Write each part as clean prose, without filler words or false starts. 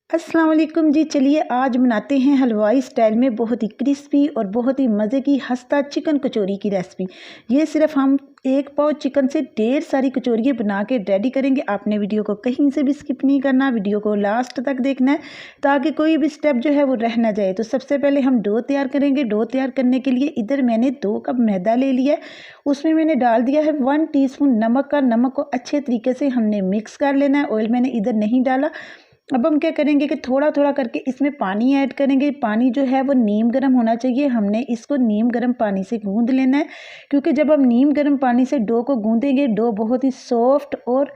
अस्सलाम वालेकुम जी। चलिए आज बनाते हैं हलवाई स्टाइल में बहुत ही क्रिस्पी और बहुत ही मज़े की खस्ता चिकन कचौरी की रेसिपी। ये सिर्फ हम एक पाव चिकन से ढेर सारी कचौरियाँ बना के रेडी करेंगे। आपने वीडियो को कहीं से भी स्किप नहीं करना, वीडियो को लास्ट तक देखना है ताकि कोई भी स्टेप जो है वो रह ना जाए। तो सबसे पहले हम डो तैयार करेंगे। डो तैयार करने के लिए इधर मैंने 2 कप मैदा ले लिया है। उसमें मैंने डाल दिया है 1 टीस्पून नमक का। नमक को अच्छे तरीके से हमने मिक्स कर लेना है। ऑयल मैंने इधर नहीं डाला। अब हम क्या करेंगे कि थोड़ा थोड़ा करके इसमें पानी ऐड करेंगे। पानी जो है वो नीम गर्म होना चाहिए। हमने इसको नीम गर्म पानी से गूंद लेना है, क्योंकि जब हम नीम गर्म पानी से डो को गूंदेंगे डो बहुत ही सॉफ्ट और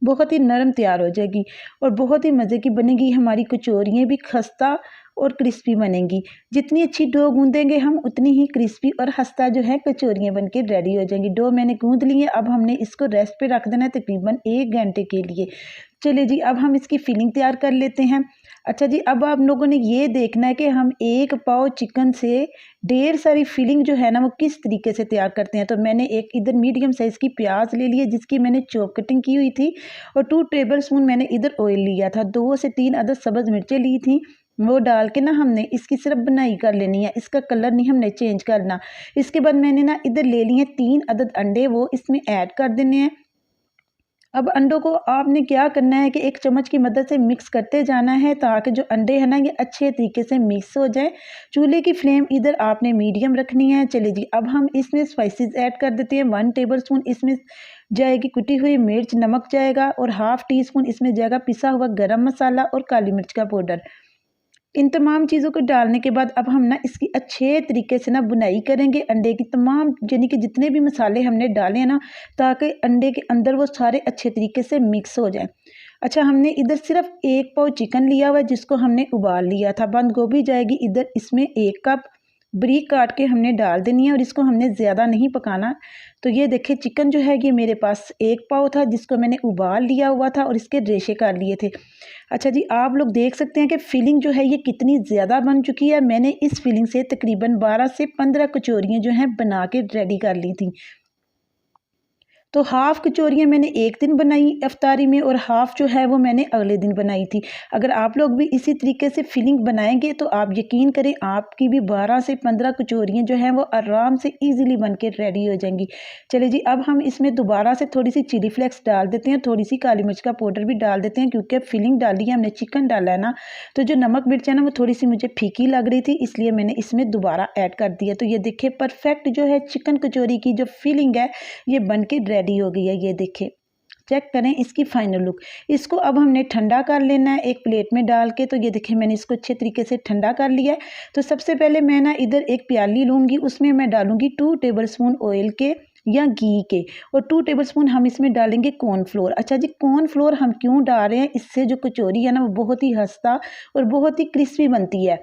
बहुत ही नरम तैयार हो जाएगी और बहुत ही मज़े की बनेगी। हमारी कचौरियाँ भी खस्ता और क्रिस्पी बनेंगी। जितनी अच्छी डो गूंदेंगे हम उतनी ही क्रिस्पी और खस्ता जो है कचौरियाँ बन के रेडी हो जाएंगी। डो मैंने गूंद ली है। अब हमने इसको रेस्ट पे रख देना है तकरीबन 1 घंटे के लिए। चलिए जी, अब हम इसकी फिलिंग तैयार कर लेते हैं। अच्छा जी, अब आप लोगों ने ये देखना है कि हम 1 पाव चिकन से ढेर सारी फिलिंग जो है ना वो किस तरीके से तैयार करते हैं। तो मैंने एक इधर मीडियम साइज़ की प्याज ले ली है जिसकी मैंने चॉप कटिंग की हुई थी, और 2 टेबल स्पून मैंने इधर ऑयल लिया था। 2 से 3 अदद सब्ज़ मिर्चें ली थी। वो डाल के ना हमने इसकी सिर्फ बनाई कर लेनी है, इसका कलर नहीं हमने चेंज करना। इसके बाद मैंने ना इधर ले लिए 3 अदद अंडे, वो इसमें ऐड कर देने हैं। अब अंडों को आपने क्या करना है कि एक चम्मच की मदद से मिक्स करते जाना है ताकि जो अंडे हैं ना ये अच्छे तरीके से मिक्स हो जाए। चूल्हे की फ्लेम इधर आपने मीडियम रखनी है। चलिए जी, अब हम इसमें स्पाइसेस ऐड कर देते हैं। 1 टेबल स्पून इसमें जाएगी कुटी हुई मिर्च, नमक जाएगा, और हाफ टी स्पून इसमें जाएगा पिसा हुआ गरम मसाला और काली मिर्च का पाउडर। इन तमाम चीज़ों को डालने के बाद अब हम ना इसकी अच्छे तरीके से ना बुनाई करेंगे। अंडे की तमाम यानी कि जितने भी मसाले हमने डाले हैं ना, ताकि अंडे के अंदर वो सारे अच्छे तरीके से मिक्स हो जाए। अच्छा, हमने इधर सिर्फ 1 पाव चिकन लिया हुआ है जिसको हमने उबाल लिया था। बंद गोभी जाएगी इधर इसमें 1 कप, बारीक काट के हमने डाल देनी है और इसको हमने ज़्यादा नहीं पकाना। तो ये देखिए चिकन जो है ये मेरे पास 1 पाव था जिसको मैंने उबाल लिया हुआ था और इसके रेशे कर लिए थे। अच्छा जी, आप लोग देख सकते हैं कि फिलिंग जो है ये कितनी ज़्यादा बन चुकी है। मैंने इस फिलिंग से तकरीबन 12 से 15 कचौरियाँ जो हैं बना के रेडी कर ली थी। तो हाफ़ कचौरियाँ मैंने एक दिन बनाई इफ्तारी में और हाफ़ जो है वो मैंने अगले दिन बनाई थी। अगर आप लोग भी इसी तरीके से फिलिंग बनाएंगे तो आप यकीन करें आपकी भी 12 से 15 कचौरियाँ जो हैं वो आराम से ईज़िली बन के रेडी हो जाएंगी। चलिए जी, अब हम इसमें दोबारा से थोड़ी सी चिली फ्लेक्स डाल देते हैं, थोड़ी सी काली मिर्च का पाउडर भी डाल देते हैं, क्योंकि अब फिलिंग डाली है हमने, चिकन डाला है ना, तो जो नमक मिर्च है ना वो थोड़ी सी मुझे फीकी लग रही थी, इसलिए मैंने इसमें दोबारा ऐड कर दिया। तो ये देखिए परफेक्ट जो है चिकन कचौरी की जो फिलिंग है ये बन के रेडी हो गई है। ये देखें, चेक करें इसकी फाइनल लुक। इसको अब हमने ठंडा कर लेना है एक प्लेट में डाल के। तो ये देखिए मैंने इसको अच्छे तरीके से ठंडा कर लिया है। तो सबसे पहले मैं ना इधर एक प्याली लूँगी, उसमें मैं डालूँगी 2 टेबल स्पून ऑयल के या घी के, और 2 टेबल स्पून हम इसमें डालेंगे कॉर्नफ्लोर। अच्छा जी, कॉर्नफ्लोर हम क्यों डाल रहे हैं, इससे जो कचौरी है ना वो बहुत ही खस्ता और बहुत ही क्रिस्पी बनती है।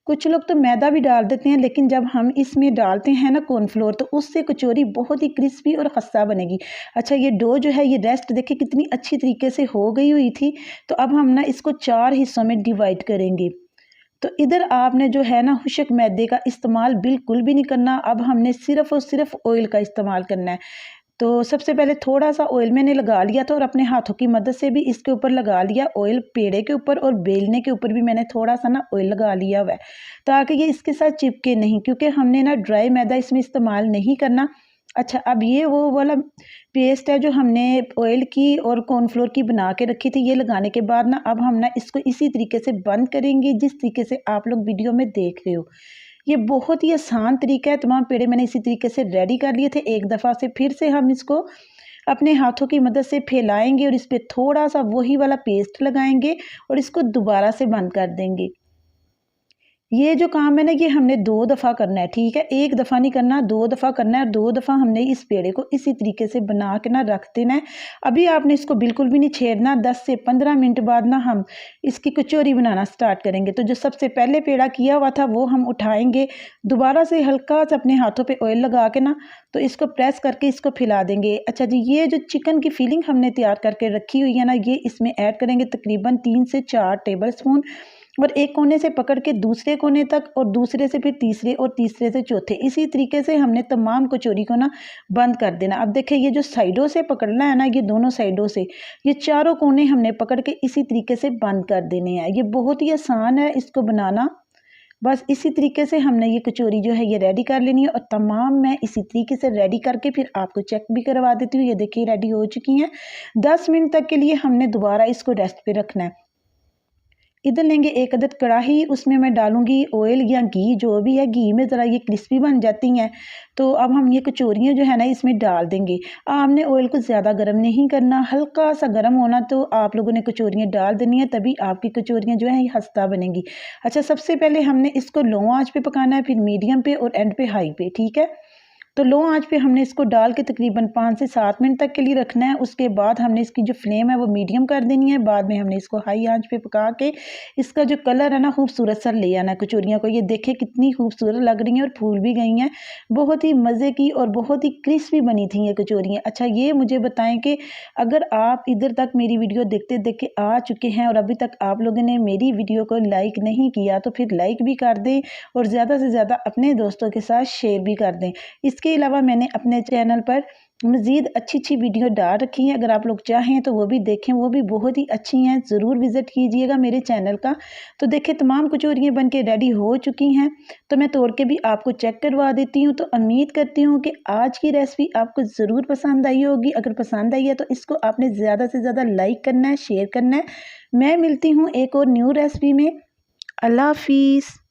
कुछ लोग तो मैदा भी डाल देते हैं, लेकिन जब हम इसमें डालते हैं ना कॉर्नफ्लोर तो उससे कचौरी बहुत ही क्रिस्पी और खस्ता बनेगी। अच्छा, ये डो जो है ये रेस्ट देखिए कितनी अच्छी तरीके से हो गई हुई थी। तो अब हम ना इसको 4 हिस्सों में डिवाइड करेंगे। तो इधर आपने जो है ना खुशक मैदे का इस्तेमाल बिल्कुल भी नहीं करना। अब हमने सिर्फ़ और सिर्फ ऑयल का इस्तेमाल करना है। तो सबसे पहले थोड़ा-सा ऑयल मैंने लगा लिया था और अपने हाथों की मदद से भी इसके ऊपर लगा लिया ऑयल, पेड़े के ऊपर और बेलने के ऊपर भी मैंने थोड़ा-सा ना ऑयल लगा लिया हुआ है, ताकि ये इसके साथ चिपके नहीं, क्योंकि हमने ना ड्राई मैदा इसमें इस्तेमाल नहीं करना। अच्छा, अब ये वो वाला पेस्ट है जो हमने ऑयल की और कॉर्नफ्लोर की बना के रखी थी, ये लगाने के बाद ना अब हम ना इसको इसी तरीके से बंद करेंगे जिस तरीके से आप लोग वीडियो में देख रहे हो। ये बहुत ही आसान तरीका है। तमाम पेड़े मैंने इसी तरीके से रेडी कर लिए थे। एक दफ़ा से फिर से हम इसको अपने हाथों की मदद से फैलाएंगे और इस पे थोड़ा सा वही वाला पेस्ट लगाएंगे और इसको दोबारा से बंद कर देंगे। ये जो काम है ना ये हमने 2 दफ़ा करना है, ठीक है? 1 दफ़ा नहीं करना, 2 दफ़ा करना है, और 2 दफ़ा हमने इस पेड़े को इसी तरीके से बना के ना रख देना है। अभी आपने इसको बिल्कुल भी नहीं छेड़ना। 10 से 15 मिनट बाद ना हम इसकी कचौरी बनाना स्टार्ट करेंगे। तो जो सबसे पहले पेड़ा किया हुआ था वो हम उठाएँगे, दोबारा से हल्का सा अपने हाथों पे ऑयल लगा के ना तो इसको प्रेस करके इसको फैला देंगे। अच्छा जी, ये जो चिकन की फिलिंग हमने तैयार करके रखी हुई है ना ये इसमें ऐड करेंगे तकरीबन 3 से 4 टेबल स्पून, और एक कोने से पकड़ के दूसरे कोने तक और दूसरे से फिर तीसरे और तीसरे से चौथे, इसी तरीके से हमने तमाम कचौरी को ना बंद कर देना। अब देखिए ये जो साइडों से पकड़ना है ना, ये दोनों साइडों से ये चारों कोने हमने पकड़ के इसी तरीके से बंद कर देने हैं। ये बहुत ही आसान है इसको बनाना। बस इसी तरीके से हमने ये कचौरी जो है ये रेडी कर लेनी है। और तमाम मैं इसी तरीके से रेडी करके फिर आपको चेक भी करवा देती हूँ। ये देखिए रेडी हो चुकी हैं। 10 मिनट तक के लिए हमने दोबारा इसको रेस्ट पे रखना है। इधर लेंगे एक अदद कढ़ाई, उसमें मैं डालूंगी ऑयल या घी, जो भी है। घी में ज़रा ये क्रिस्पी बन जाती हैं। तो अब हम ये कचौरियाँ जो है ना इसमें डाल देंगे। आपने ऑयल को ज़्यादा गर्म नहीं करना, हल्का सा गर्म होना तो आप लोगों ने कचौरियाँ डाल देनी है, तभी आपकी कचौरियाँ जो है ये खस्ता बनेंगी। अच्छा, सबसे पहले हमने इसको लो आंच पे पकाना है, फिर मीडियम पे और एंड पे हाई पे, ठीक है। तो लो आंच पे हमने इसको डाल के तकरीबन 5 से 7 मिनट तक के लिए रखना है। उसके बाद हमने इसकी जो फ्लेम है वो मीडियम कर देनी है। बाद में हमने इसको हाई आंच पे पका के इसका जो कलर है ना खूबसूरत सा ले आना है कचौरियाँ को। ये देखें कितनी खूबसूरत लग रही हैं और फूल भी गई हैं। बहुत ही मज़े की और बहुत ही क्रिस्पी बनी थी ये कचौरियाँ। अच्छा, ये मुझे बताएं कि अगर आप इधर तक मेरी वीडियो देखते देखते आ चुके हैं और अभी तक आप लोगों ने मेरी वीडियो को लाइक नहीं किया तो फिर लाइक भी कर दें और ज़्यादा से ज़्यादा अपने दोस्तों के साथ शेयर भी कर दें। इसके अलावा मैंने अपने चैनल पर मज़ीद अच्छी वीडियो डाल रखी हैं, अगर आप लोग चाहें तो वो भी देखें, वो भी बहुत ही अच्छी हैं। ज़रूर विज़िट कीजिएगा मेरे चैनल का। तो देखिए तमाम कचौरियाँ बन के रेडी हो चुकी हैं। तो मैं तोड़ के भी आपको चेक करवा देती हूँ। तो उम्मीद करती हूँ कि आज की रेसिपी आपको ज़रूर पसंद आई होगी। अगर पसंद आई है तो इसको आपने ज़्यादा से ज़्यादा लाइक करना है, शेयर करना है। मैं मिलती हूँ एक और न्यू रेसिपी में। अल्लाह हाफिज़।